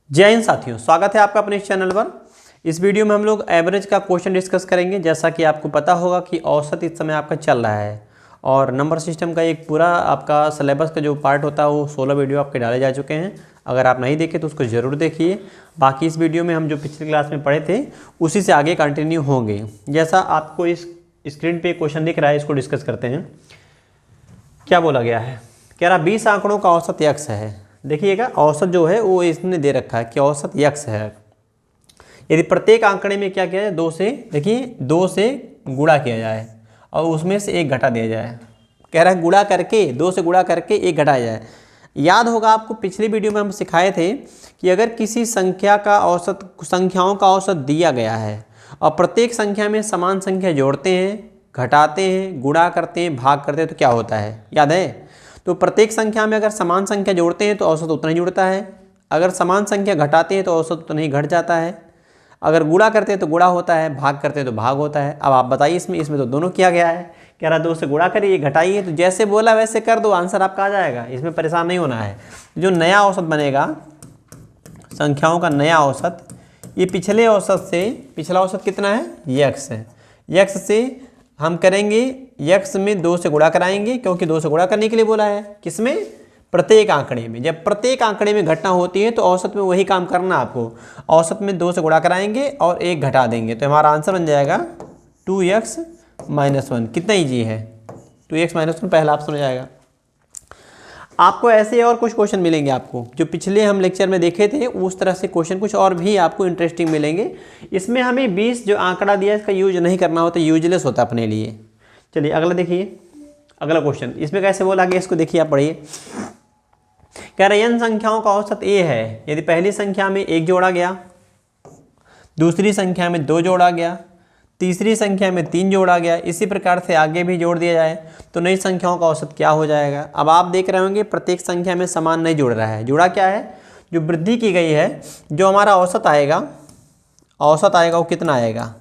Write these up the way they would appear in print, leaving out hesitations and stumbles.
जय हिंद साथियों, स्वागत है आपका अपने इस चैनल पर। इस वीडियो में हम लोग एवरेज का क्वेश्चन डिस्कस करेंगे। जैसा कि आपको पता होगा कि औसत इस समय आपका चल रहा है और नंबर सिस्टम का एक पूरा आपका सिलेबस का जो पार्ट होता है वो 16 वीडियो आपके डाले जा चुके हैं। अगर आप नहीं देखे तो उसको ज़रूर देखिए। बाकी इस वीडियो में हम जो पिछली क्लास में पढ़े थे उसी से आगे कंटिन्यू होंगे। जैसा आपको इस स्क्रीन पर क्वेश्चन दिख रहा है, इसको डिस्कस करते हैं। क्या बोला गया है? कह रहा 20 आंकड़ों का औसत यक्स है। देखिएगा, औसत जो है वो इसने दे रखा है कि औसत यक्स है। यदि प्रत्येक आंकड़े में क्या किया जाए, 2 से, देखिए 2 से गुणा किया जाए और उसमें से 1 घटा दिया जाए। कह रहा है गुणा करके, 2 से गुणा करके 1 घटाया जाए। याद होगा आपको, पिछली वीडियो में हम सिखाए थे कि अगर किसी संख्या का औसत, संख्याओं का औसत दिया गया है और प्रत्येक संख्या में समान संख्या जोड़ते हैं, घटाते हैं, गुणा करते हैं, भाग करते हैं तो क्या होता है, याद है? तो प्रत्येक संख्या में अगर समान संख्या जोड़ते हैं तो औसत उतना ही जुड़ता है, अगर समान संख्या घटाते हैं तो औसत उतना ही घट जाता है, अगर गुणा करते हैं तो गुणा होता है, भाग करते हैं तो भाग होता है। अब आप बताइए, इसमें तो दोनों किया गया है। कह रहा 2 से गुणा करिए, घटाइए, तो जैसे बोला वैसे कर दो, आंसर आपका आ जाएगा। इसमें परेशान नहीं होना है। जो नया औसत बनेगा, संख्याओं का नया औसत, ये पिछले औसत से, पिछला औसत कितना है, यक्स है। यक्स से हम करेंगे, यक्स में 2 से गुणा कराएंगे, क्योंकि 2 से गुणा करने के लिए बोला है। किसमें? प्रत्येक आंकड़े में। जब प्रत्येक आंकड़े में घटना होती है तो औसत में वही काम करना आपको। औसत में 2 से गुणा कराएंगे और 1 घटा देंगे, तो हमारा आंसर बन जाएगा 2x - 1। कितना ईजी है, 2x - 1 पहला ऑप्शन हो जाएगा। आपको ऐसे और कुछ क्वेश्चन मिलेंगे आपको, जो पिछले हम लेक्चर में देखे थे उस तरह से क्वेश्चन कुछ और भी आपको इंटरेस्टिंग मिलेंगे। इसमें हमें 20 जो आंकड़ा दिया है इसका यूज नहीं करना होता, यूजलेस होता अपने लिए। चलिए अगला देखिए, अगला क्वेश्चन। इसमें कैसे बोला गया, इसको देखिए, आप पढ़िए। कह रहे n संख्याओं का औसत a है। यदि पहली संख्या में 1 जोड़ा गया, दूसरी संख्या में 2 जोड़ा गया, तीसरी संख्या में 3 जोड़ा गया, इसी प्रकार से आगे भी जोड़ दिया जाए तो नई संख्याओं का औसत क्या हो जाएगा। अब आप देख रहे होंगे प्रत्येक संख्या में समान नहीं जुड़ रहा है। जुड़ा क्या है, जो वृद्धि की गई है, जो हमारा औसत आएगा, औसत आएगा वो कितना आएगा,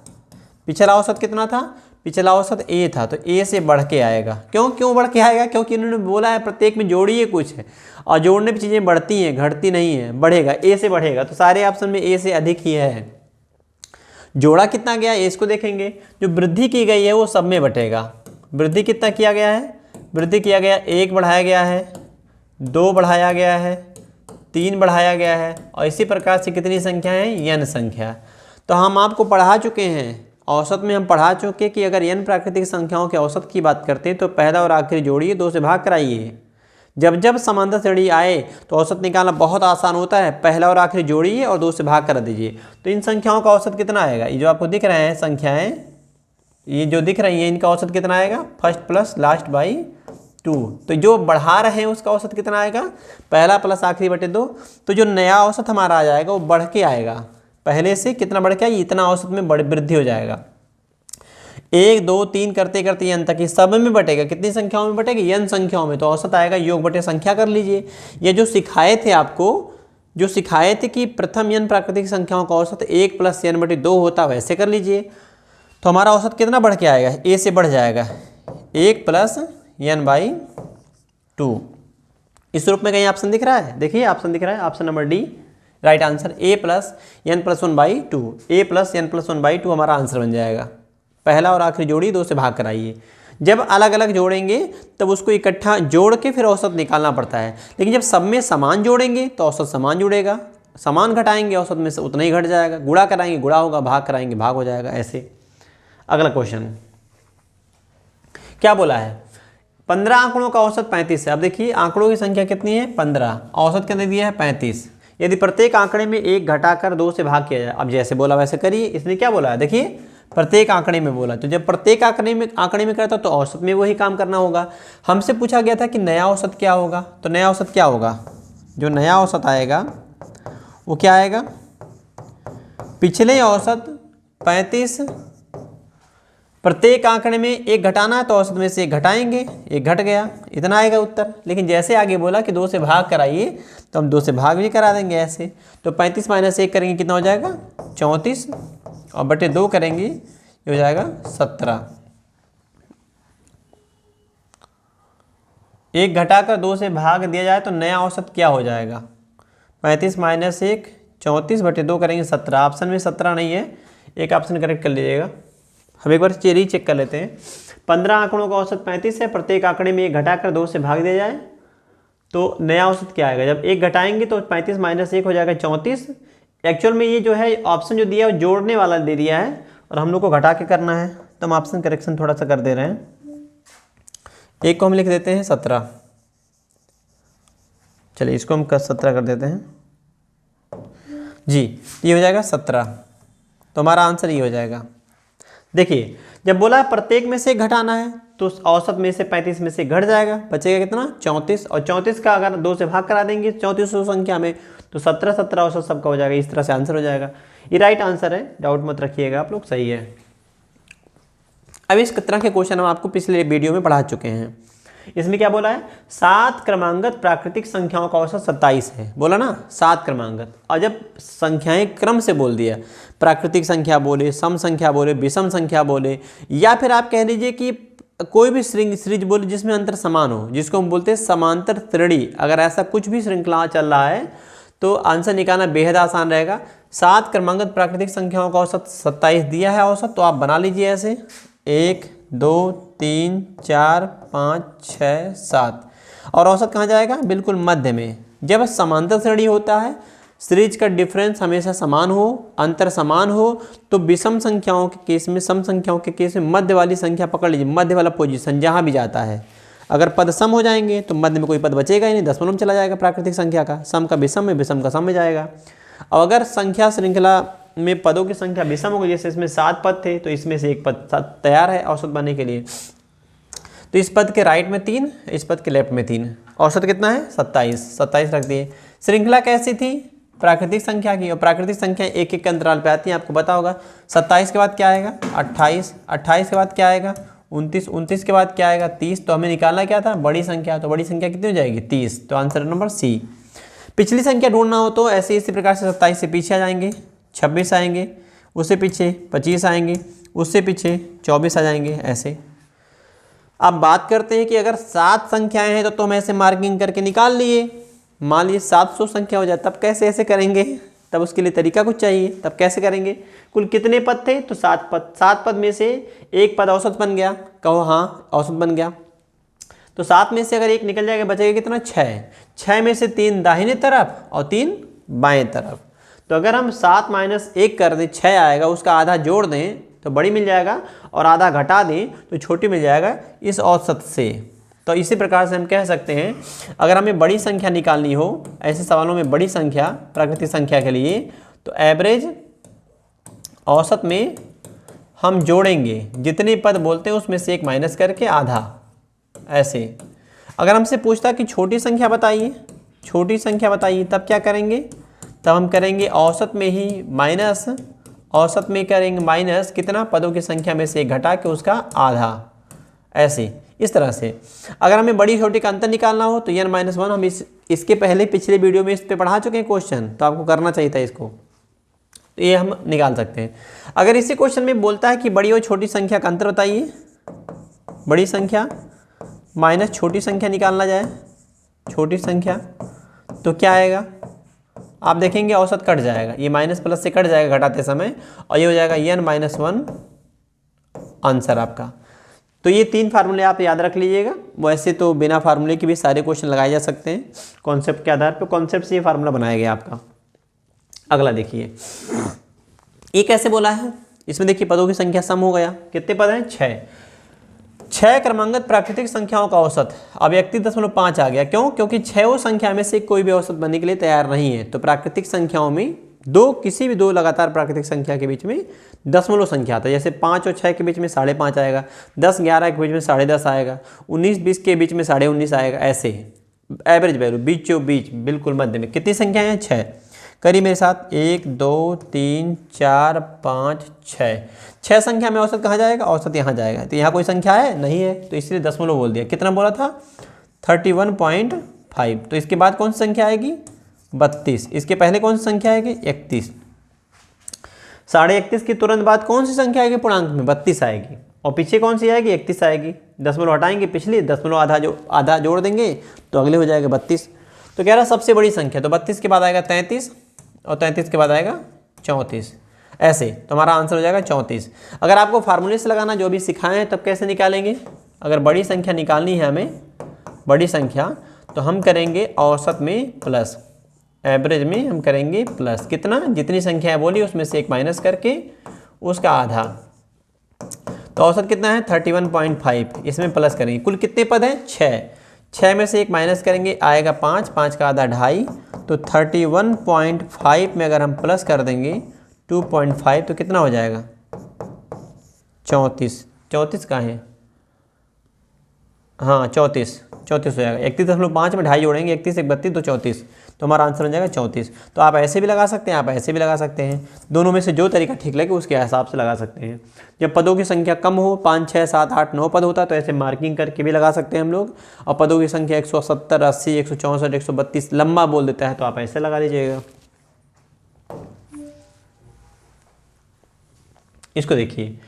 पिछला औसत कितना था, पिछला औसत a था, तो a से बढ़ के आएगा। क्यों बढ़ के आएगा? क्योंकि उन्होंने बोला है प्रत्येक में जोड़िए कुछ है, और जोड़ने पर चीज़ें बढ़ती हैं, घटती नहीं है, बढ़ेगा, a से बढ़ेगा। तो सारे ऑप्शन में a से अधिक ही है। जोड़ा कितना गया है, इसको देखेंगे। जो वृद्धि की गई है वो सब में बटेगा। वृद्धि कितना किया गया है, वृद्धि किया गया 1 बढ़ाया गया है, 2 बढ़ाया गया है, 3 बढ़ाया गया है, और इसी प्रकार से कितनी संख्या है, n संख्या। तो हम आपको पढ़ा चुके हैं, औसत में हम पढ़ा चुके कि अगर n प्राकृतिक संख्याओं के औसत की बात करते हैं तो पहला और आखिरी जोड़िए, 2 से भाग कराइए। जब समांतर श्रेणी आए तो औसत निकालना बहुत आसान होता है। पहला और आखिरी जोड़िए और 2 से भाग करा दीजिए, तो इन संख्याओं का औसत कितना आएगा। ये जो आपको दिख रहे हैं संख्याएं, ये जो दिख रही हैं, इनका औसत कितना आएगा, फर्स्ट प्लस लास्ट बाई 2। तो जो बढ़ा रहे हैं उसका औसत कितना आएगा, पहला प्लस आखिरी बटे 2। तो जो नया औसत हमारा आ जाएगा वो बढ़ के आएगा, पहले से कितना बढ़ के आएगा, इतना औसत में वृद्धि हो जाएगा। 1 2 3 करते करते n तक, ये सब में बटेगा। कितनी संख्याओं में बटेगी, n संख्याओं में। तो औसत आएगा योग बटे संख्या, कर लीजिए। ये जो सिखाए थे आपको, जो सिखाए थे कि प्रथम n प्राकृतिक संख्याओं का औसत 1 + n बटे 2 होता, वैसे कर लीजिए। तो हमारा औसत कितना बढ़ के आएगा, a से बढ़ जाएगा 1 + n/2। इस रूप में कहीं ऑप्शन दिख रहा है, देखिए ऑप्शन दिख रहा है, option number D right answer. a + n + 1/2, a + n + 1/2 हमारा आंसर बन जाएगा। पहला और आखिरी जोड़ी 2 से भाग कराइए। जब अलग अलग जोड़ेंगे तब उसको इकट्ठा जोड़ के फिर औसत निकालना पड़ता है, लेकिन जब सब में समान जोड़ेंगे तो औसत समान जुड़ेगा, समान घटाएंगे औसत में से उतना ही घट जाएगा, गुणा कराएंगे गुणा होगा, भाग कराएंगे भाग हो जाएगा, ऐसे। अगला क्वेश्चन क्या बोला है, 15 आंकड़ों का औसत 35 है। अब देखिए आंकड़ों की संख्या कितनी है, 15, औसत कितने दिया है, 35। यदि प्रत्येक आंकड़े में 1 घटाकर 2 से भाग किया जाए, अब जैसे बोला वैसे करिए। इसने क्या बोला है, देखिए प्रत्येक आंकड़े में बोला, तो जब प्रत्येक आंकड़े में करता तो औसत में वही काम करना होगा। हमसे पूछा गया था कि नया औसत क्या होगा, तो नया औसत क्या होगा, जो नया औसत आएगा वो क्या आएगा, पिछले औसत 35, प्रत्येक आंकड़े में 1 घटाना है तो औसत में से 1 घटाएंगे, 1 घट गया, इतना आएगा उत्तर। लेकिन जैसे आगे बोला कि 2 से भाग कराइए तो हम 2 से भाग भी करा देंगे ऐसे। तो 35 - 1 करेंगे कितना हो जाएगा, 34, और बटे 2 करेंगे ये हो जाएगा 17। 1 घटाकर 2 से भाग दिया जाए तो नया औसत क्या हो जाएगा, 35 - 1 34/2 करेंगे 17। ऑप्शन में 17 नहीं है, एक ऑप्शन करेक्ट कर लीजिएगा। हम एक बार चेरी चेक कर लेते हैं। 15 आंकड़ों का औसत 35 है, प्रत्येक आंकड़े में एक घटाकर 2 से भाग दिया जाए तो नया औसत क्या आएगा। जब एक घटाएंगे तो 35 - 1 हो जाएगा 34। एक्चुअल में ये जो है ऑप्शन जो दिया है वो जोड़ने वाला दे दिया है और हम लोग को घटा के करना है, तो हम ऑप्शन करेक्शन थोड़ा सा कर दे रहे हैं। एक को हम लिख देते हैं 17, चलिए इसको हम 17 कर देते हैं जी, ये हो जाएगा 17। तो हमारा आंसर ये हो जाएगा। देखिए जब बोला प्रत्येक में से घटाना है तो औसत में से 35 में से घट जाएगा, बचेगा कितना 34, और 34 का अगर 2 से भाग करा देंगे 3400 संख्या में तो 17 औसत सबका हो जाएगा। इस तरह से आंसर हो जाएगा। ये राइट आंसर है, डाउट मत रखिएगा आप लोग, सही है। अब इस तरह के क्वेश्चन हम आपको पिछले वीडियो में पढ़ा चुके हैं। इसमें क्या बोला है, 7 क्रमांगत प्राकृतिक संख्याओं का औसत 27 है, बोला ना 7 क्रमांगत। और जब संख्याएं क्रम से बोल दिया, प्राकृतिक संख्या बोले, सम संख्या बोले, विषम संख्या बोले, या फिर आप कह लीजिए कि कोई भी सीरीज बोले जिसमें अंतर समान हो, जिसको हम बोलते हैं समांतर श्रेणी, अगर ऐसा कुछ भी श्रृंखला चल रहा है तो आंसर निकालना बेहद आसान रहेगा। 7 क्रमांगत प्राकृतिक संख्याओं का औसत 27 दिया है औसत, तो आप बना लीजिए ऐसे 1 2 3 4 5 6 7, और औसत कहाँ जाएगा, बिल्कुल मध्य में। जब समांतर श्रेणी होता है, सीरीज का डिफरेंस हमेशा समान हो, अंतर समान हो, तो विषम संख्याओं के केस में, सम संख्याओं के केस में मध्य वाली संख्या पकड़ लीजिए, मध्य वाला पोजीशन जहाँ भी जाता है। अगर पद सम हो जाएंगे तो मध्य में कोई पद बचेगा ही नहीं, दशमलव में चला जाएगा प्राकृतिक संख्या का, सम का विषम में, विषम का सम में जाएगा। और अगर संख्या श्रृंखला में पदों की संख्या विषम हो गई, जैसे इसमें 7 पद थे तो इसमें से एक पद तैयार है औसत बनने के लिए, तो इस पद के राइट में 3, इस पद के लेफ्ट में 3, औसत कितना है 27 रख दिए। श्रृंखला कैसी थी, प्राकृतिक संख्या की, और प्राकृतिक संख्या एक एक के अंतराल पे आती है, आपको पता होगा। 27 के बाद क्या आएगा 28, 28 के बाद क्या आएगा 29, 29 के बाद क्या आएगा 30। तो हमें निकालना क्या था, बड़ी संख्या, तो बड़ी संख्या कितनी हो जाएगी 30, तो आंसर नंबर सी। पिछली संख्या ढूंढना हो तो ऐसे इसी प्रकार से 27 से पीछे आ जाएंगे, 26 आएंगे, उससे पीछे 25 आएंगे, उससे पीछे 24 आ जाएंगे ऐसे। अब बात करते हैं कि अगर 7 संख्याएं हैं तो हम ऐसे मार्किंग करके निकाल लिए, मान लीजिए 700 संख्या हो जाए, तब कैसे ऐसे करेंगे, तब उसके लिए तरीका कुछ चाहिए, तब कैसे करेंगे। कुल कितने पद थे, तो 7 पद, 7 पद में से एक पद औसत बन गया, कहो हाँ औसत बन गया। तो 7 में से अगर एक निकल जाएगा बचेगा कितना 6, 6 में से 3 दाहिने तरफ और 3 बाएं तरफ। तो अगर हम 7 - 1 कर दें 6 आएगा, उसका आधा जोड़ दें तो बड़ी मिल जाएगा, और आधा घटा दें तो छोटी मिल जाएगा इस औसत से। तो इसी प्रकार से हम कह सकते हैं अगर हमें बड़ी संख्या निकालनी हो ऐसे सवालों में, बड़ी संख्या प्राकृतिक संख्या के लिए, तो एवरेज औसत में हम जोड़ेंगे, जितने पद बोलते हैं उसमें से एक माइनस करके आधा ऐसे। अगर हमसे पूछता कि छोटी संख्या बताइए, छोटी संख्या बताइए, तब क्या करेंगे, तब हम करेंगे औसत में ही माइनस, औसत में करेंगे माइनस कितना, पदों की संख्या में से एक घटा के उसका आधा ऐसे, इस तरह से। अगर हमें बड़ी छोटी का अंतर निकालना हो तो n-1, हम इसके पहले पिछले वीडियो में इस पे पढ़ा चुके हैं क्वेश्चन, तो आपको करना चाहिए था इसको, तो ये हम निकाल सकते हैं। अगर इसी क्वेश्चन में बोलता है कि बड़ी और छोटी संख्या का अंतर बताइए, बड़ी संख्या माइनस छोटी संख्या निकालना जाए, छोटी संख्या, तो क्या आएगा, आप देखेंगे औसत कट जाएगा, ये माइनस प्लस से कट जाएगा घटाते समय, और ये हो जाएगा n-1 आंसर आपका। तो ये 3 फार्मूले आप याद रख लीजिएगा। वैसे तो बिना फार्मूले के भी सारे क्वेश्चन लगाए जा सकते हैं, कॉन्सेप्ट के आधार पर, कॉन्सेप्ट से ये फार्मूला बनाया गया आपका। अगला देखिए, ये कैसे बोला है, इसमें देखिए पदों की संख्या सम हो गया, कितने पद हैं 6 क्रमांगत प्राकृतिक संख्याओं का औसत अब 31.5 आ गया। क्यों, क्योंकि 6 संख्या में से कोई भी औसत बनने के लिए तैयार नहीं है। तो प्राकृतिक संख्याओं में किसी भी दो लगातार प्राकृतिक संख्या के बीच में दशमलव संख्या आता है, जैसे 5 और 6 के बीच में 5.5 आएगा, 10 11 के बीच में 10.5 आएगा, 19 20 के बीच में 19.5 आएगा, ऐसे एवरेज वैल्यू बीचों बीच बिल्कुल मध्य में। कितनी संख्याएं हैं 6, करिए मेरे साथ 1 2 3 4 5 6 संख्या में औसत कहाँ जाएगा, औसत यहाँ जाएगा। तो यहाँ कोई संख्या है नहीं है, तो इसलिए दशमलव बोल दिया। कितना बोला था 31.5। तो इसके बाद कौन सी संख्या आएगी 32, इसके पहले कौन सी संख्या आएगी 31, 31.5 की तुरंत बाद कौन सी संख्या आएगी पूर्णांक में 32 आएगी, और पीछे कौन सी आएगी 31 आएगी। दशमलव हटाएंगे पिछली, दशमलव आधा जोड़ देंगे तो अगले हो जाएगा 32। तो कह रहा सबसे बड़ी संख्या, तो 32 के बाद आएगा 33, और 33 के बाद आएगा 34, ऐसे तो हमारा आंसर हो जाएगा 34। अगर आपको फार्मूले से लगाना जो भी सिखाए हैं तब कैसे निकालेंगे, अगर बड़ी संख्या निकालनी है हमें, बड़ी संख्या, तो हम करेंगे औसत में प्लस, एवरेज में हम करेंगे प्लस, कितना, जितनी संख्या है बोली उसमें से एक माइनस करके उसका आधा, तो औसत कितना है 31.5, इसमें प्लस करेंगे। कुल कितने पद हैं 6, 6 में से एक माइनस करेंगे आएगा 5, 5 का आधा 2.5, तो 31.5 में अगर हम प्लस कर देंगे 2.5 तो कितना हो जाएगा 34, 34 कहाँ है, हाँ 34 हो जाएगा। 31.5 में 2.5 जोड़ेंगे, 31 1 32 तो 34, तो हमारा आंसर हो जाएगा 34। तो आप ऐसे भी लगा सकते हैं, आप ऐसे भी लगा सकते हैं, दोनों में से जो तरीका ठीक लगे उसके हिसाब से लगा सकते हैं। जब पदों की संख्या कम हो, 5 6 7 8 9 पद होता है तो ऐसे मार्किंग करके भी लगा सकते हैं हम लोग, और पदों की संख्या 170 80 164 132 लंबा बोल देता है तो आप ऐसे लगा लीजिएगा। इसको देखिए,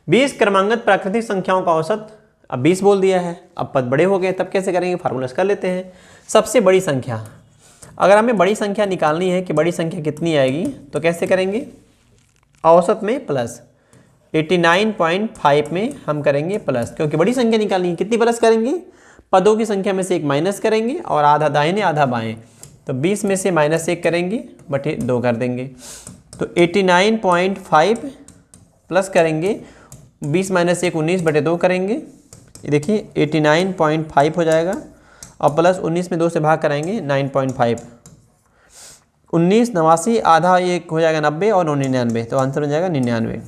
20 क्रमांकित प्राकृतिक संख्याओं का औसत, अब 20 बोल दिया है, अब पद बड़े हो गए तब कैसे करेंगे, फार्मूलास कर लेते हैं। सबसे बड़ी संख्या, अगर हमें बड़ी संख्या निकालनी है कि बड़ी संख्या कितनी आएगी तो कैसे करेंगे, औसत में प्लस, 89.5 में हम करेंगे प्लस, क्योंकि बड़ी संख्या निकालनी है, कितनी प्लस करेंगे, पदों की संख्या में से एक माइनस करेंगे और आधा दाहिने आधा बाएं, तो 20 में से -1 करेंगे बटे 2 कर देंगे, तो 89.5 प्लस करेंगे 20 - 1 19 बटे 2 करेंगे, ये देखिए 89.5 हो जाएगा, और प्लस 19 में 2 से भाग कराएंगे 9.5, 19 89 आधा एक हो जाएगा 90 और 99, तो आंसर हो जाएगा 99।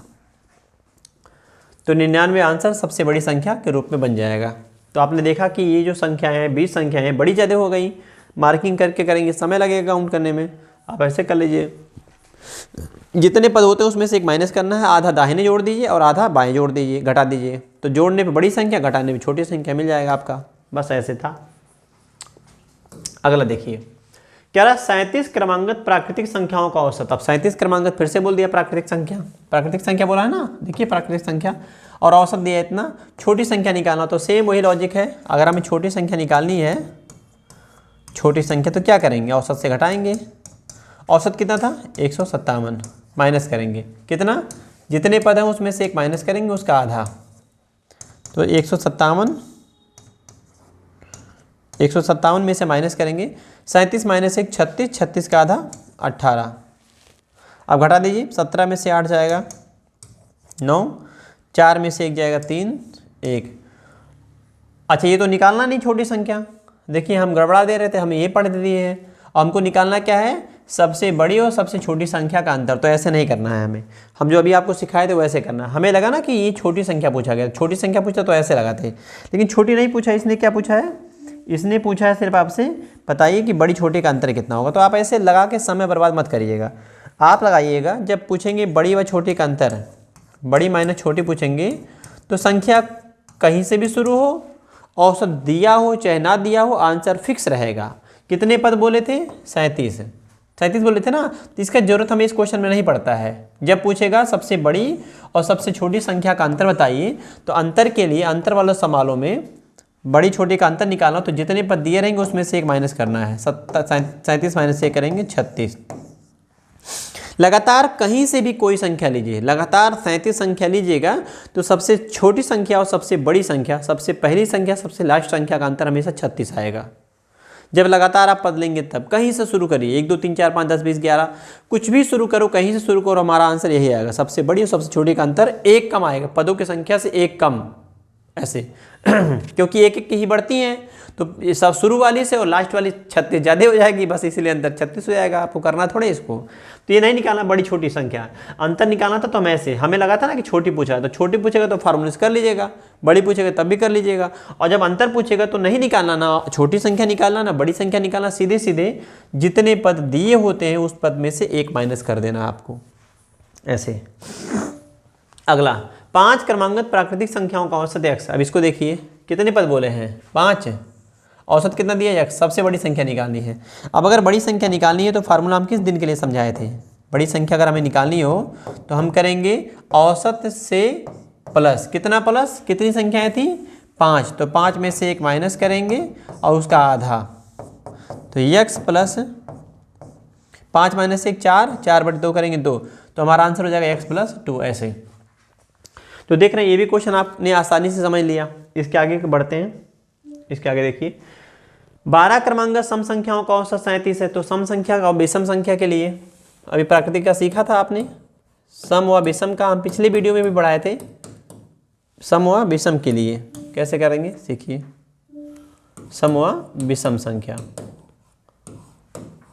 तो 99 आंसर सबसे बड़ी संख्या के रूप में बन जाएगा। तो आपने देखा कि ये जो संख्या है 20 संख्या है बड़ी ज़्यादा हो गई, मार्किंग करके करेंगे समय लगेगा काउंट करने में, आप ऐसे कर लीजिए, जितने पद होते हैं उसमें से एक माइनस करना है, आधा दाहिने जोड़ दीजिए और आधा बाएं जोड़ दीजिए, घटा दीजिए, तो जोड़ने पे बड़ी संख्या घटाने पे छोटी संख्या मिल जाएगा आपका, बस ऐसे था। अगला देखिए, कह रहा 37 क्रमांकित प्राकृतिक संख्याओं का औसत। अब 37 क्रमांकित फिर से बोल दिया, प्राकृतिक संख्या बोला है ना, देखिए प्राकृतिक संख्या, और औसत दिया इतना, छोटी संख्या निकालना, तो सेम वही लॉजिक है, अगर हमें छोटी संख्या निकालनी है, छोटी संख्या तो क्या करेंगे, औसत से घटाएंगे, औसत कितना था 157, माइनस करेंगे कितना, जितने पद हैं उसमें से एक माइनस करेंगे उसका आधा, तो 157 में से माइनस करेंगे 37 - 1 36, 36 का आधा 18, अब घटा दीजिए, 17 में से 8 जाएगा 9, 4 में से 1 जाएगा 3 1। अच्छा ये तो निकालना नहीं छोटी संख्या, देखिए हम गड़बड़ा दे रहे थे, हमें ये पढ़ दिए हैं, और हमको निकालना क्या है, सबसे बड़ी और सबसे छोटी संख्या का अंतर। तो ऐसे नहीं करना है हमें, हम जो अभी आपको सिखाए थे वैसे करना है। हमें लगा ना कि ये छोटी संख्या पूछा गया, छोटी संख्या पूछा तो ऐसे लगाते, लेकिन छोटी नहीं पूछा, इसने क्या पूछा है, इसने पूछा है सिर्फ आपसे बताइए कि बड़ी छोटी का अंतर कितना होगा। तो आप ऐसे लगा के समय बर्बाद मत करिएगा, आप लगाइएगा जब पूछेंगे बड़ी व छोटी का अंतर, बड़ी माइनस छोटी पूछेंगे तो संख्या कहीं से भी शुरू हो, औसत दिया हो चाहे ना दिया हो, आंसर फिक्स रहेगा। कितने पद बोले थे 37 बोले थे ना, तो इसका जरूरत हमें इस क्वेश्चन में नहीं पड़ता है। जब पूछेगा सबसे बड़ी और सबसे छोटी संख्या का अंतर बताइए, तो अंतर के लिए अंतर वाले सवालों में बड़ी छोटी का अंतर निकालना, तो जितने पद दिए रहेंगे उसमें से एक माइनस करना है, 37 - 1 करेंगे 36। लगातार कहीं से भी कोई संख्या लीजिए, लगातार 37 संख्या लीजिएगा तो सबसे छोटी संख्या और सबसे बड़ी संख्या, सबसे पहली संख्या सबसे लास्ट संख्या का अंतर हमेशा 36 आएगा। जब लगातार आप पद लेंगे तब कहीं से शुरू करिए, 1 2 3 4 5 10 20 11 कुछ भी शुरू करो, कहीं से शुरू करो, हमारा आंसर यही आएगा, सबसे बड़ी और सबसे छोटी का अंतर एक कम आएगा, पदों की संख्या से एक कम, ऐसे क्योंकि एक एक की ही बढ़ती हैं, तो ये सब शुरू वाली से और लास्ट वाली 36 ज़्यादा हो जाएगी, बस इसीलिए अंतर 36 हो जाएगा। आपको करना थोड़े इसको, तो ये नहीं निकालना बड़ी छोटी संख्या, अंतर निकालना था। तो हम ऐसे, हमें लगा था ना कि छोटी पूछा है, तो छोटी पूछेगा तो फार्मूला कर लीजिएगा, बड़ी पूछेगा तब भी कर लीजिएगा, और जब अंतर पूछेगा तो नहीं निकालना, ना छोटी संख्या निकालना ना बड़ी संख्या निकालना, सीधे सीधे जितने पद दिए होते हैं उस पद में से एक माइनस कर देना आपको, ऐसे। अगला 5 क्रमांकित प्राकृतिक संख्याओं का औसत x। अब इसको देखिए, कितने पद बोले हैं 5, औसत कितना दिया है x, सबसे बड़ी संख्या निकालनी है। अब अगर बड़ी संख्या निकालनी है तो फार्मूला हम किस दिन के लिए समझाए थे, बड़ी संख्या अगर हमें निकालनी हो तो हम करेंगे औसत से प्लस, कितना प्लस, कितनी संख्याएं थी 5, तो 5 में से एक माइनस करेंगे और उसका आधा, तो x प्लस 5 माइनस 1 4, 4/2 करेंगे 2, तो हमारा आंसर हो जाएगा x+2 ऐसे। तो देख रहे हैं ये भी क्वेश्चन आपने आसानी से समझ लिया। इसके आगे बढ़ते हैं। इसके आगे देखिए 12 क्रमांक सम संख्याओं का औसत 37 है। तो सम संख्या का और विषम संख्या के लिए अभी प्राकृतिक का सीखा था आपने, सम व विषम का हम पिछले वीडियो में भी पढ़ाए थे। सम व विषम के लिए कैसे करेंगे सीखिए। सम व विषम संख्या,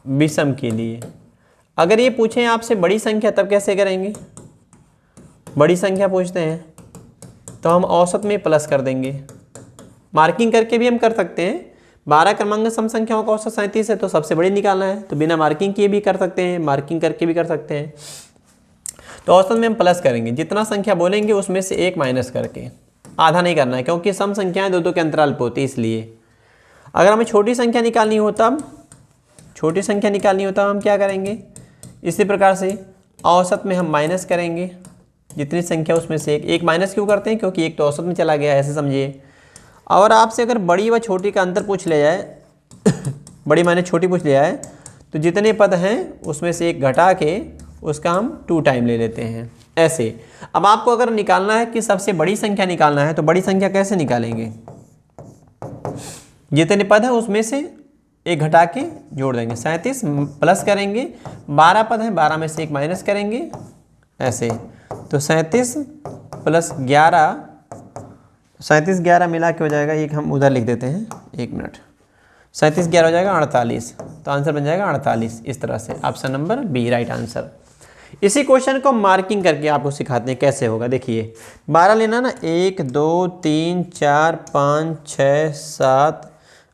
विषम के लिए अगर ये पूछें आपसे बड़ी संख्या तब कैसे करेंगे। बड़ी संख्या पूछते हैं तो हम औसत में प्लस कर देंगे, मार्किंग करके भी हम कर सकते हैं। 12 क्रमांक सम संख्याओं का औसत 37 है तो सबसे बड़ी निकालना है, तो बिना मार्किंग किए भी कर सकते हैं, मार्किंग करके भी कर सकते हैं। तो औसत में हम प्लस करेंगे, जितना संख्या बोलेंगे उसमें से 1 माइनस करके, आधा नहीं करना है क्योंकि सम संख्याएं दो के अंतराल पर होती है। इसलिए अगर हमें छोटी संख्या निकालनी हो तब हम क्या करेंगे, इसी प्रकार से औसत में हम माइनस करेंगे, जितनी संख्या उसमें से एक माइनस क्यों करते हैं, क्योंकि एक तो औसत में चला गया, ऐसे समझिए। और आपसे अगर बड़ी व छोटी का अंतर पूछ लिया जाए बड़ी माइनस छोटी पूछ लिया है, तो जितने पद हैं उसमें से एक घटा के उसका हम 2 टाइम ले लेते हैं ऐसे। अब आपको अगर निकालना है कि सबसे बड़ी संख्या निकालना है, तो बड़ी संख्या कैसे निकालेंगे, जितने पद हैं उसमें से एक घटा के जोड़ देंगे। 37 प्लस करेंगे, 12 पद हैं, 12 में से 1 माइनस करेंगे ऐसे। तो 37 + 11, 37 11 मिला के हो जाएगा, एक हम उधर लिख देते हैं, 1 मिनट, 37 11 हो जाएगा 48, तो आंसर बन जाएगा 48। इस तरह से option number B right answer. इसी क्वेश्चन को मार्किंग करके आपको सिखाते हैं कैसे होगा। देखिए 12 लेना ना, 1 2 3 4 5 6 7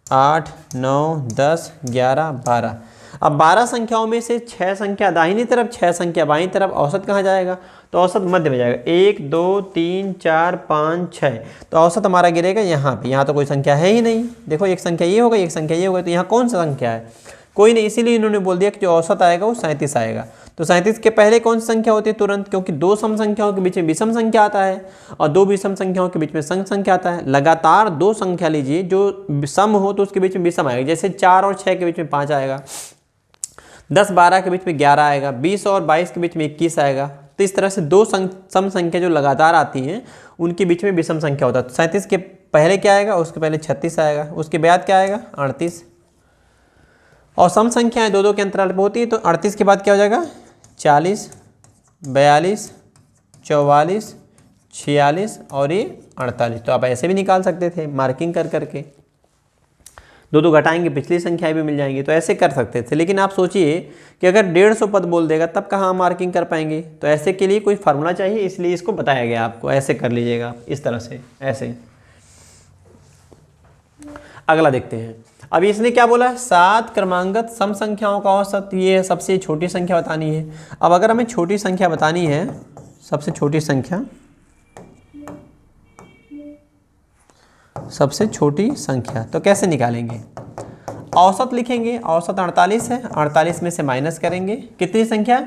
8 9 10 11 12। अब 12 संख्याओं में से 6 संख्या दाहिनी तरफ, 6 संख्या बाईं तरफ, औसत कहाँ जाएगा, तो औसत मध्य में जाएगा। 1 2 3 4 5 6, तो औसत हमारा गिरेगा यहाँ पे। यहाँ तो कोई संख्या है ही नहीं, देखो एक संख्या ये होगा, एक संख्या ये होगा, तो यहाँ कौन सा संख्या है, कोई नहीं। इसीलिए इन्होंने बोल दिया कि जो औसत आएगा वो 37 आएगा। तो 37 के पहले कौन सी संख्या होती है तुरंत, क्योंकि 2 सम संख्याओं के बीच में विषम संख्या आता है और 2 विषम संख्याओं के बीच में सम संख्या आता है। लगातार 2 संख्या लीजिए जो सम हो तो उसके बीच में विषम आएगा, जैसे 4 और 6 के बीच में 5 आएगा, 10 12 के बीच में 11 आएगा, 20 और 22 के बीच में 21 आएगा। तो इस तरह से 2 सम संख्या जो लगातार आती हैं उनके बीच में विषम संख्या होता है। तो 37 के पहले क्या आएगा, उसके पहले 36 आएगा, उसके बाद क्या आएगा 38। और सम संख्याएं 2 के अंतराल पर होती है, तो 38 के बाद क्या हो जाएगा 40 42 44 46 और ये 48। तो आप ऐसे भी निकाल सकते थे मार्किंग कर करके, 2 घटाएंगे पिछली संख्याएं भी मिल जाएंगी, तो ऐसे कर सकते थे। लेकिन आप सोचिए कि अगर 150 पद बोल देगा तब कहाँ मार्किंग कर पाएंगे, तो ऐसे के लिए कोई फार्मूला चाहिए, इसलिए इसको बताया गया आपको। ऐसे कर लीजिएगा आप इस तरह से ऐसे। अगला देखते हैं। अब इसने क्या बोला, 7 क्रमांगत सम संख्याओं का औसत, ये सबसे छोटी संख्या बतानी है। अब अगर हमें छोटी संख्या बतानी है, सबसे छोटी संख्या तो कैसे निकालेंगे, औसत लिखेंगे। औसत 48 है, 48 में से माइनस करेंगे, कितनी संख्या,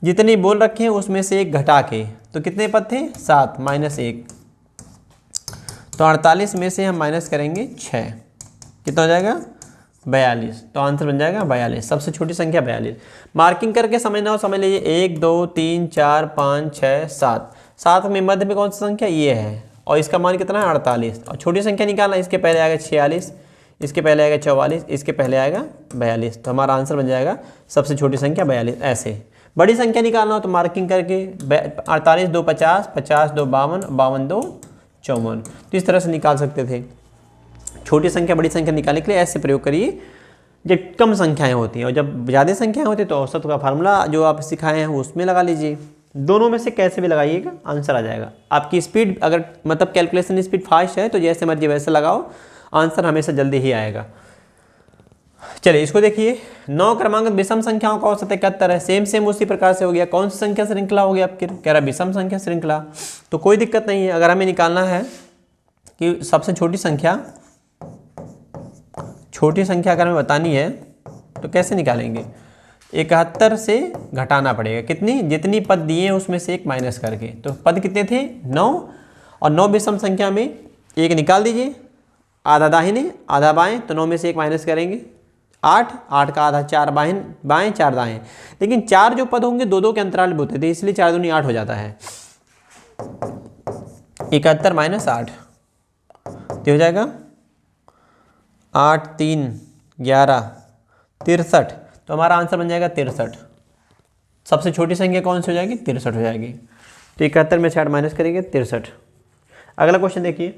जितनी बोल रखे हैं उसमें से एक घटा के, तो कितने पद थे 7 माइनस 1, तो 48 में से हम माइनस करेंगे 6, कितना हो जाएगा 42, तो आंसर बन जाएगा 42। सबसे छोटी संख्या 42। मार्किंग करके समझना हो समझ लीजिए, 1 2 3 4 5 6 7, 7 में मध्य में कौन सी संख्या ये है, और इसका मान कितना है 48। और छोटी संख्या निकालना, इसके पहले आएगा 46, इसके पहले आएगा 44, इसके पहले आएगा 42, तो हमारा आंसर बन जाएगा सबसे छोटी संख्या 42। ऐसे बड़ी संख्या निकालना हो तो मार्किंग करके 48 2 50, 50 2 52, 52 2 54, तो इस तरह से निकाल सकते थे। छोटी संख्या बड़ी संख्या निकालने के लिए ऐसे प्रयोग करिए जब कम संख्याएं होती हैं, और जब ज़्यादा संख्याएं होती हैं तो औसत का फार्मूला जो आप सिखाए हैं उसमें लगा लीजिए। दोनों में से कैसे भी लगाइएगा आंसर आ जाएगा। आपकी स्पीड अगर मतलब कैलकुलेशन स्पीड फास्ट है तो जैसे मर्जी वैसे लगाओ, आंसर हमेशा जल्दी ही आएगा। चलिए इसको देखिए, 9 क्रमांक विषम संख्याओं का औसत 71 है। सेम उसी प्रकार से हो गया। कौन सी संख्या श्रृंखला हो गया आपकी, कह रहा विषम संख्या श्रृंखला, तो कोई दिक्कत नहीं है। अगर हमें निकालना है कि सबसे छोटी संख्या अगर हमें बतानी है तो कैसे निकालेंगे, 71 से घटाना पड़ेगा, कितनी, जितनी पद दिए हैं उसमें से 1 माइनस करके। तो पद कितने थे 9, और 9 विषम संख्या में 1 निकाल दीजिए, आधा दाहिने आधा बाएं, तो 9 में से 1 माइनस करेंगे, 8, 8 का आधा 4 बाएं 4 दाएं, लेकिन 4 जो पद होंगे 2 2 के अंतराल में होते थे, इसलिए 4 दूनी 8 हो जाता है। 71 माइनस 8 तो हो जाएगा 8 3 11 63, तो हमारा आंसर बन जाएगा 63। सबसे छोटी संख्या कौन सी हो जाएगी? 63 हो जाएगी। तो 71 में से 8 माइनस करेंगे 63। अगला क्वेश्चन देखिए,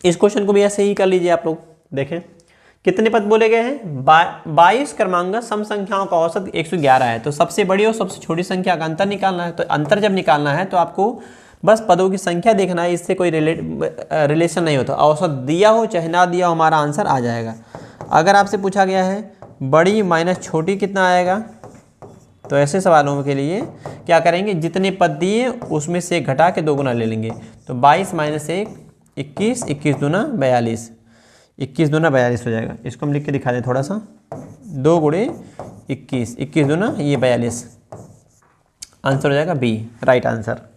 इस क्वेश्चन को भी ऐसे ही कर लीजिए आप लोग। देखें कितने पद बोले गए हैं? 22 क्रमांगत सम संख्याओं का औसत 111 है। तो सबसे बड़ी और सबसे छोटी संख्या का अंतर निकालना है। तो अंतर जब निकालना है तो आपको बस पदों की संख्या देखना है, इससे कोई रिलेशन नहीं होता। औसत दिया हो चाहे ना दिया हो, हमारा आंसर आ जाएगा। अगर आपसे पूछा गया है बड़ी माइनस छोटी कितना आएगा, तो ऐसे सवालों के लिए क्या करेंगे, जितने पद दिए उसमें से घटा के 2 गुना ले लेंगे। तो 22 माइनस 1 21, 21 दूना 42, 21 दूना 42 हो जाएगा। इसको हम लिख के दिखा दें थोड़ा सा, 2 गुणे 21, 21 दूना ये 42, आंसर हो जाएगा बी, राइट आंसर।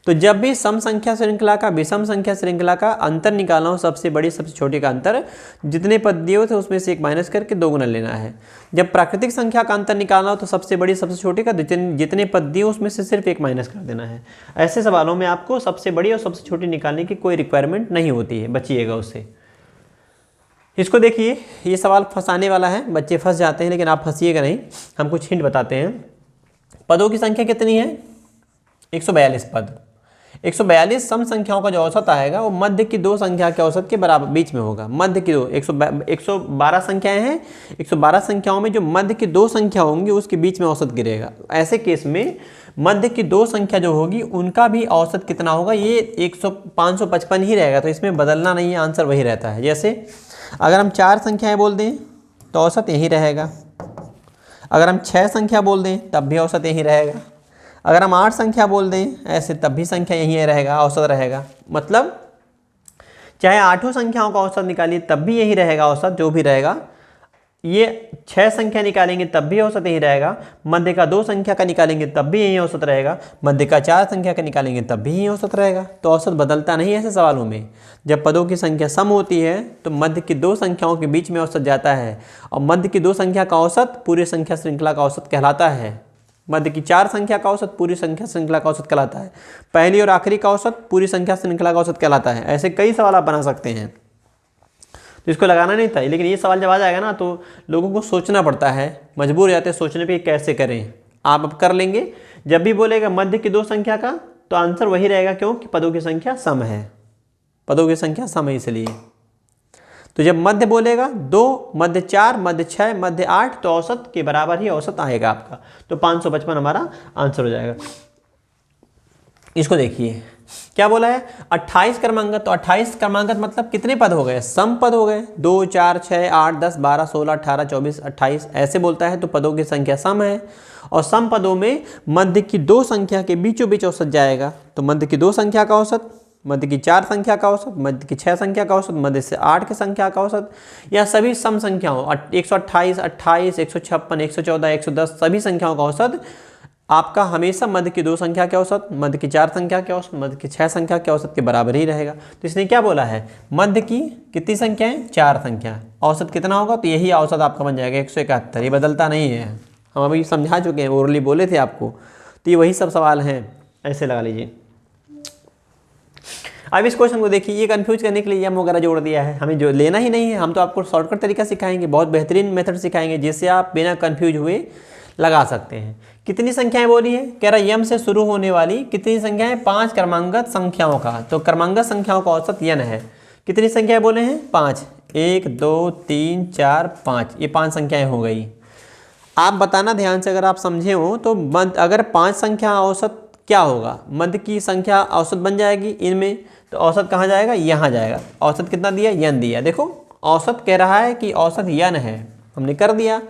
तो जब भी सम संख्या श्रृंखला का विषम संख्या श्रृंखला का अंतर निकालना हो, सबसे बड़ी सबसे छोटी का अंतर, जितने पद दिए थे उसमें से 1 माइनस करके 2 गुना लेना है। जब प्राकृतिक संख्या का अंतर निकालना हो तो सबसे बड़ी सबसे छोटी का जितने पद दिए उसमें से सिर्फ 1 माइनस कर देना है। ऐसे सवालों में आपको सबसे बड़ी और सबसे छोटी निकालने की कोई रिक्वायरमेंट नहीं होती है, बचिएगा उससे। इसको देखिए, ये सवाल फंसाने वाला है, बच्चे फंस जाते हैं, लेकिन आप फंसिएगा नहीं। हम कुछ हिंट बताते हैं। पदों की संख्या कितनी है? 142 पद। 142 सम संख्याओं का जो औसत आएगा वो मध्य की 2 संख्या के औसत के बराबर बीच में होगा। मध्य की 112 संख्याएं हैं, 112 संख्याओं में जो मध्य की 2 संख्या होंगी उसके बीच में औसत गिरेगा। ऐसे केस में मध्य की 2 संख्या जो होगी उनका भी औसत कितना होगा? ये 555 ही रहेगा। तो इसमें बदलना नहीं है, आंसर वही रहता है। जैसे अगर हम 4 संख्याएं बोल दें तो औसत यही रहेगा। अगर हम 6 संख्या बोल दें तब भी औसत यही रहेगा। अगर हम 8 संख्या बोल दें ऐसे तब भी संख्या यही रहेगा, औसत रहेगा। मतलब चाहे 8 संख्याओं का औसत निकालिए तब भी यही रहेगा औसत, जो भी रहेगा। ये 6 संख्या निकालेंगे तब भी औसत यही रहेगा। मध्य का 2 संख्या का निकालेंगे तब भी यही औसत रहेगा। मध्य का 4 संख्या का निकालेंगे तब भी यही औसत रहेगा। तो औसत बदलता नहीं है ऐसे सवालों में। जब पदों की संख्या सम होती है तो मध्य की 2 संख्याओं के बीच में औसत जाता है, और मध्य की 2 संख्या का औसत पूरी संख्या श्रृंखला का औसत कहलाता है। मध्य की 4 संख्या का औसत पूरी संख्या श्रृंखला का औसत कहलाता है। पहली और आखिरी का औसत पूरी संख्या श्रृंखला का औसत कहलाता है। ऐसे कई सवाल आप बना सकते हैं। तो इसको लगाना नहीं था, लेकिन ये सवाल जब आ जाएगा ना तो लोगों को सोचना पड़ता है, मजबूर हो जाते हैं सोचने पे कैसे करें। आप अब कर लेंगे। जब भी बोलेगा मध्य की 2 संख्या का तो आंसर वही रहेगा, क्योंकि पदों की संख्या सम है। पदों की संख्या सम है इसलिए। तो जब मध्य बोलेगा 2, मध्य 4, मध्य 6, मध्य 8 तो औसत के बराबर ही औसत आएगा आपका। तो 555 हमारा आंसर हो जाएगा। इसको देखिए क्या बोला है, 28 क्रमांगत। तो 28 क्रमांगत मतलब कितने पद हो गए? सम पद हो गए। 2 4 6 8 10 12 16 18 24 28 ऐसे बोलता है। तो पदों की संख्या सम है, और सम पदों में मध्य की 2 संख्या के बीचों बीच औसत जाएगा। तो मध्य की 2 संख्या का औसत, मध्य की 4 संख्या का औसत, मध्य की 6 संख्या का औसत, मध्य से 8 की संख्या का औसत, या सभी सम संख्याओं 128 28 156 114 110 सभी संख्याओं का औसत आपका हमेशा मध्य की 2 संख्या के औसत, मध्य की 4 संख्या के औसत, मध्य की 6 संख्या के औसत के बराबर ही रहेगा। तो इसने क्या बोला है, मध्य की कितनी संख्या है? 4 संख्या। औसत कितना होगा? तो यही औसत आपका बन जाएगा 171। ये बदलता नहीं है, हम अभी समझा चुके हैं, ओरली बोले थे आपको। तो ये वही सब सवाल हैं, ऐसे लगा लीजिए। अब इस क्वेश्चन को देखिए, ये कंफ्यूज करने के लिए यम वगैरह जोड़ दिया है। हमें जो लेना ही नहीं है, हम तो आपको शॉर्टकट तरीका सिखाएंगे, बहुत बेहतरीन मेथड सिखाएंगे, जिससे आप बिना कंफ्यूज हुए लगा सकते हैं। कितनी संख्याएं बोली है? कह रहा यम से शुरू होने वाली कितनी संख्याएं? 5 क्रमांगत संख्याओं का। तो क्रमांगत संख्याओं का औसत यन है। कितनी संख्याएं बोले हैं? 5। 1 2 3 4 5, ये 5 संख्याएं हो गई। आप बताना ध्यान से, अगर आप समझे हो तो अगर 5 संख्या औसत क्या होगा? मध्य की संख्या औसत बन जाएगी इनमें, तो औसत कहाँ जाएगा? यहाँ जाएगा। औसत कितना दिया? यन दिया। देखो औसत कह रहा है कि औसत यन है, हमने कर दिया।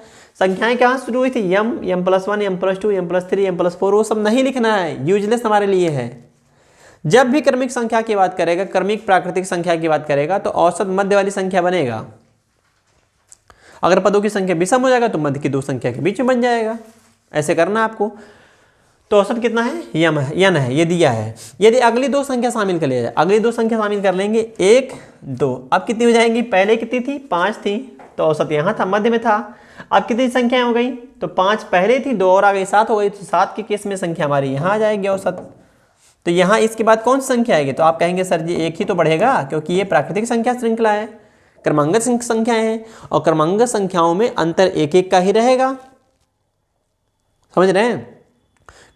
संख्याएं कहाँ शुरू हुई थी? यम, m+1, m+2, m+3, m+4, वो सब नहीं लिखना है, यूजलेस हमारे लिए है। जब भी क्रमिक संख्या की बात करेगा, क्रमिक प्राकृतिक संख्या की बात करेगा, तो औसत मध्य वाली संख्या बनेगा। अगर पदों की संख्या विषम हो जाएगा तो मध्य की 2 संख्या के बीच में बन जाएगा। ऐसे करना आपको। तो औसत कितना है? यम है, यन है, ये दिया है। यदि अगली 2 संख्या शामिल कर लिया जाए, अगली 2 संख्या शामिल कर लेंगे 1 2, अब कितनी हो जाएंगी? पहले कितनी थी? 5 थी, तो औसत यहाँ था, मध्य में था। अब कितनी संख्याएं हो गई, तो 5 पहले थी, 2 और आ गई, 7 हो गई, तो 7 के केस में संख्या हमारी यहाँ आ जाएगी औसत। तो यहाँ इसके बाद कौन सी संख्या आएगी, तो आप कहेंगे सर जी एक ही तो बढ़ेगा, क्योंकि ये प्राकृतिक संख्या श्रृंखला है, क्रमांगत संख्याएं हैं, और क्रमांगत संख्याओं में अंतर एक एक का ही रहेगा, समझ रहे हैं।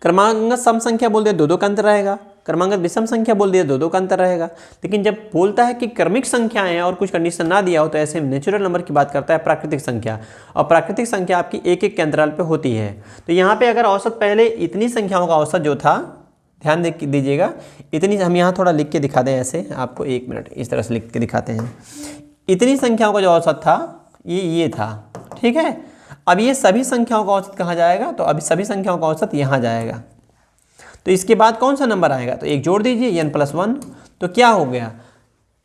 क्रमांगत सम संख्या बोल दिया 2-2 का अंतर रहेगा, क्रमांगत विषम संख्या बोल दिया 2-2 का अंतर रहेगा। लेकिन जब बोलता है कि क्रमिक संख्याएं और कुछ कंडीशन ना दिया हो, तो ऐसे नेचुरल नंबर की बात करता है प्राकृतिक संख्या, और प्राकृतिक संख्या आपकी एक एक के अंतराल पे होती है। तो यहाँ पे अगर औसत पहले इतनी संख्याओं का औसत जो था, ध्यान दीजिएगा, इतनी, हम यहाँ थोड़ा लिख के दिखा दें ऐसे आपको, 1 मिनट इस तरह से लिख के दिखाते हैं। इतनी संख्याओं का जो औसत था ये था, ठीक है। अब ये सभी संख्याओं का औसत कहाँ जाएगा, तो अभी सभी संख्याओं का औसत यहाँ जाएगा। तो इसके बाद कौन सा नंबर आएगा, तो एक जोड़ दीजिए n+1, तो क्या हो गया,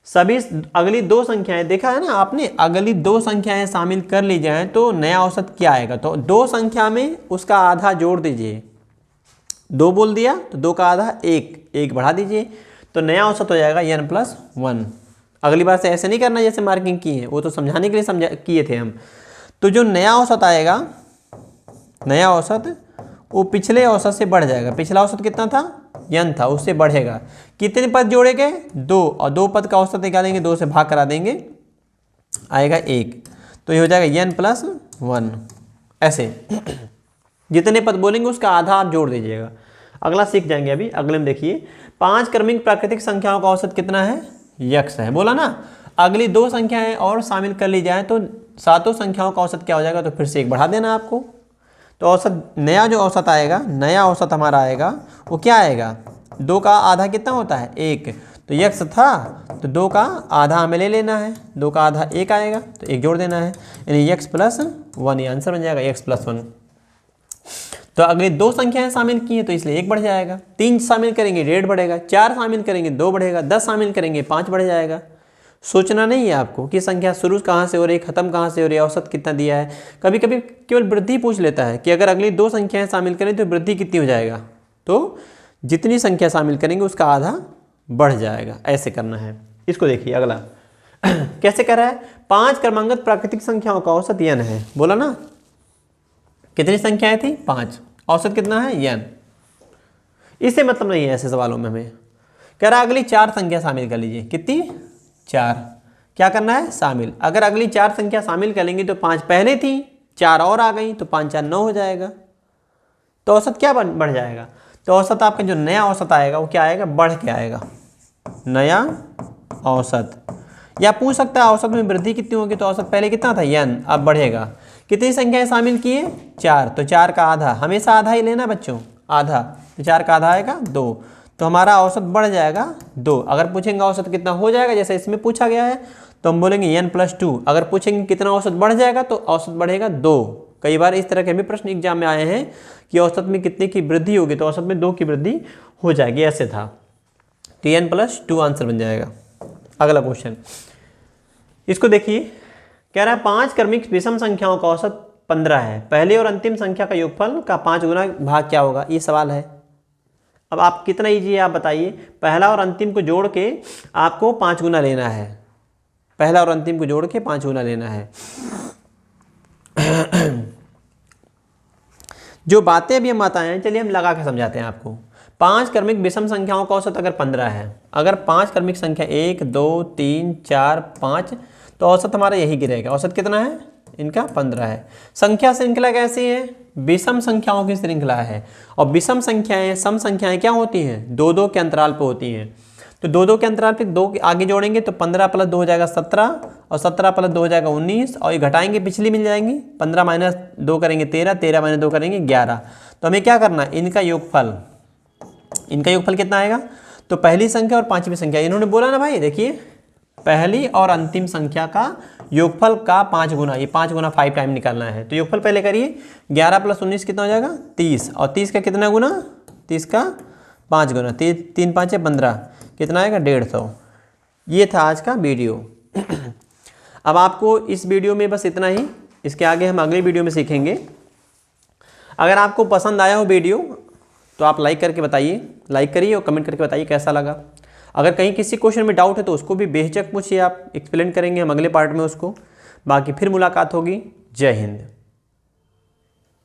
सभी अगली 2 संख्याएं, देखा है ना आपने, अगली 2 संख्याएं शामिल कर ली जाए तो नया औसत क्या आएगा, तो 2 संख्या में उसका आधा जोड़ दीजिए, 2 बोल दिया तो 2 का आधा 1 बढ़ा दीजिए, तो नया औसत हो जाएगा n+1। अगली बार से ऐसे नहीं करना जैसे मार्किंग की है, वो तो समझाने के लिए किए थे हम। तो जो नया औसत आएगा, नया औसत वो पिछले औसत से बढ़ जाएगा। पिछला औसत कितना था, n था, उससे बढ़ेगा। कितने पद जोड़े गए, 2, और 2 पद का औसत निकालेंगे, 2 से भाग करा देंगे, आएगा 1, तो ये हो जाएगा n+1। ऐसे जितने पद बोलेंगे उसका आधा आप जोड़ दीजिएगा। अगला सीख जाएंगे अभी, अगले में देखिए, 5 क्रमिक प्राकृतिक संख्याओं का औसत कितना है, x है, बोला ना। अगली 2 संख्याएं और शामिल कर ली जाए तो 7 संख्याओं का औसत क्या हो जाएगा, तो फिर से 1 बढ़ा देना आपको। तो औसत, नया जो औसत आएगा, नया औसत हमारा आएगा, वो क्या आएगा, 2 का आधा कितना होता है, 1, तो x था, तो 2 का आधा हमें ले लेना है, 2 का आधा 1 आएगा, तो 1 जोड़ देना है, यानी x+1, ये आंसर बन जाएगा x+1। तो अगली 2 संख्याएं शामिल की हैं तो इसलिए 1 बढ़ जाएगा, 3 शामिल करेंगे 1.5 बढ़ेगा, 4 शामिल करेंगे 2 बढ़ेगा, 10 शामिल करेंगे 5 बढ़ जाएगा। सोचना नहीं है आपको कि संख्या शुरू कहाँ से हो रही है, खत्म कहाँ से हो रही है, औसत कितना दिया है। कभी कभी केवल वृद्धि पूछ लेता है कि अगर अगली 2 संख्याएं शामिल करें तो वृद्धि कितनी हो जाएगा, तो जितनी संख्या शामिल करेंगे उसका आधा बढ़ जाएगा, ऐसे करना है। इसको देखिए अगला कैसे कर रहा है, 5 क्रमांगत प्राकृतिक संख्याओं का औसत n है, बोला ना। कितनी संख्याएं थी, 5, औसत कितना है, n। इससे मतलब नहीं है ऐसे सवालों में, हमें कह रहा है अगली 4 संख्या शामिल कर लीजिए, कितनी, 4, क्या करना है, शामिल। अगर अगली 4 संख्या शामिल कर लेंगे तो 5 पहले थी, 4 और आ गई, तो 5 4 9 हो जाएगा, तो औसत क्या बढ़ जाएगा, तो औसत आपका जो नया औसत आएगा वो क्या आएगा, बढ़ के आएगा, नया औसत। या पूछ सकता है औसत में वृद्धि कितनी होगी, तो औसत पहले कितना था, n, अब बढ़ेगा। कितनी संख्याएं शामिल किए, 4, तो 4 का आधा, हमेशा आधा ही लेना बच्चों, आधा, तो 4 का आधा आएगा 2, तो हमारा औसत बढ़ जाएगा 2। अगर पूछेंगे औसत कितना हो जाएगा, जैसे इसमें पूछा गया है, तो हम बोलेंगे n+2। अगर पूछेंगे कितना औसत बढ़ जाएगा, तो औसत बढ़ेगा 2। कई बार इस तरह के भी प्रश्न एग्जाम में आए हैं कि औसत में कितने की वृद्धि होगी, तो औसत में 2 की वृद्धि हो जाएगी, ऐसे था। तो n+2 आंसर बन जाएगा। अगला क्वेश्चन, इसको देखिए, कह रहा है 5 क्रमिक विषम संख्याओं का औसत 15 है, पहले और अंतिम संख्या का योगफल का 5 गुना भाग क्या होगा, ये सवाल है। अब आप कितना ईजी है आप बताइए, पहला और अंतिम को जोड़ के आपको 5 गुना लेना है, पहला और अंतिम को जोड़ के 5 गुना लेना है। जो बातें अभी हम बताए हैं, चलिए हम लगा के समझाते हैं आपको। 5 क्रमिक विषम संख्याओं का औसत अगर 15 है, अगर 5 क्रमिक संख्या 1 2 3 4 5, तो औसत हमारा यही गिरेगा। औसत कितना है इनका, 15 है। संख्या श्रृंखला कैसी है, विषम संख्याओं की श्रृंखला है, और विषम संख्याएं, सम संख्याएं क्या होती हैं, 2-2 के अंतराल पर होती हैं। तो 2-2 के अंतराल पे 2 आगे जोड़ेंगे तो 15 + 2 हो जाएगा 17, और 17 + 2 हो जाएगा 19, और ये घटाएंगे पिछली मिल जाएंगी, 15 - 2 करेंगे 13, 13 - 2 करेंगे 11। तो हमें क्या करना है, इनका योगफल कितना आएगा, तो पहली संख्या और 5वीं संख्या, इन्होंने बोला ना भाई, देखिए पहली और अंतिम संख्या का योगफल का 5 गुना, ये 5 गुना 5 टाइम निकालना है। तो योगफल पहले करिए, 11 + 19 कितना हो जाएगा, 30, और 30 का कितना गुना, 30 का 5 गुना, 3 5 है 15, कितना आएगा 150। ये था आज का वीडियो। अब आपको इस वीडियो में बस इतना ही, इसके आगे हम अगले वीडियो में सीखेंगे। अगर आपको पसंद आया हो वीडियो तो आप लाइक करके बताइए, लाइक करिए और कमेंट करके बताइए कैसा लगा। अगर कहीं किसी क्वेश्चन में डाउट है तो उसको भी बेहिचक पूछिए, आप एक्सप्लेन करेंगे हम अगले पार्ट में उसको। बाकी फिर मुलाकात होगी। जय हिंद।